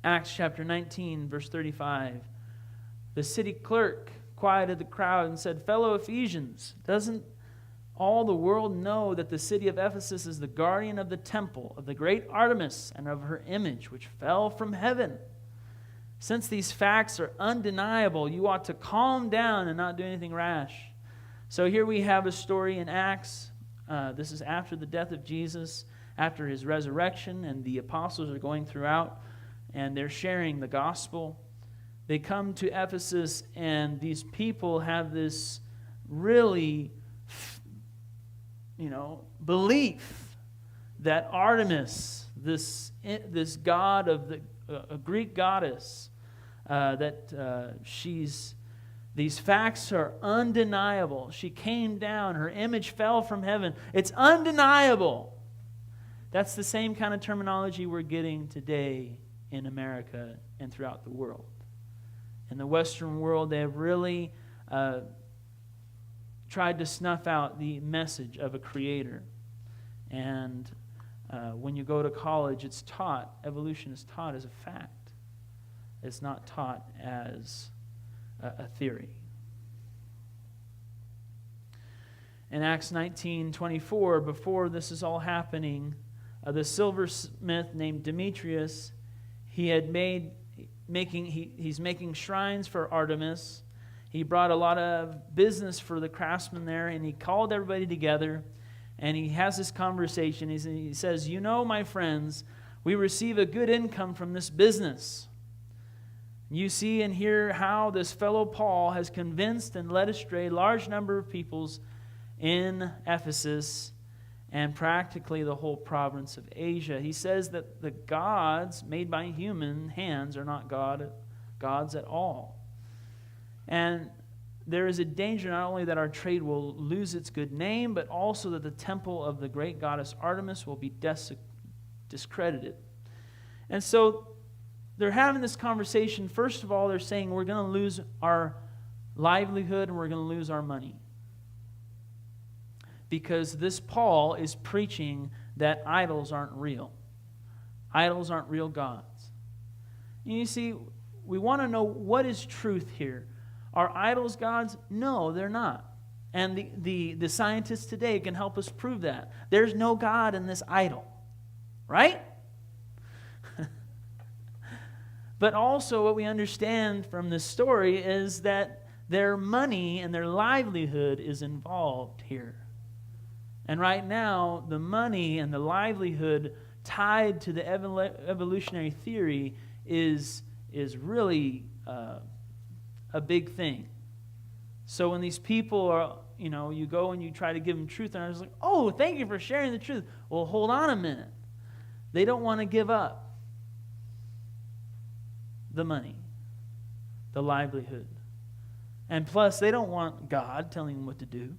Acts chapter 19, verse 35. The city clerk quieted the crowd and said, "Fellow Ephesians, doesn't all the world know that the city of Ephesus is the guardian of the temple of the great Artemis and of her image, which fell from heaven? Since these facts are undeniable, you ought to calm down and not do anything rash." So here we have a story in Acts. This is after the death of Jesus, after his resurrection, and the apostles are going throughout, and they're sharing the gospel. They come to Ephesus, and these people have this really, belief that Artemis, this god of a Greek goddess, these facts are undeniable. She came down, her image fell from heaven. It's undeniable. That's the same kind of terminology we're getting today in America and throughout the world. In the Western world, they have really tried to snuff out the message of a creator. And when you go to college, it's taught, evolution is taught as a fact. It's not taught as a theory. In Acts 19:24, before this is all happening, the silversmith named Demetrius, he's making shrines for Artemis. He brought a lot of business for the craftsmen there, and he called everybody together, and he has this conversation. He says, "My friends, we receive a good income from this business. You see and hear how this fellow Paul has convinced and led astray a large number of peoples in Ephesus and practically the whole province of Asia." He says that the gods made by human hands are not gods at all. And there is a danger not only that our trade will lose its good name, but also that the temple of the great goddess Artemis will be discredited. And so they're having this conversation. First of all, they're saying we're going to lose our livelihood and we're going to lose our money. Because this Paul is preaching that idols aren't real. Idols aren't real gods. And you see, we want to know what is truth here. Are idols gods? No, they're not. And the scientists today can help us prove that. There's no God in this idol. Right? But also what we understand from this story is that their money and their livelihood is involved here. And right now, the money and the livelihood tied to the evolutionary theory is really a big thing. So when these people are, you go and you try to give them truth, and I was like, "Oh, thank you for sharing the truth." Well, hold on a minute. They don't want to give up the money, the livelihood. And plus, they don't want God telling them what to do.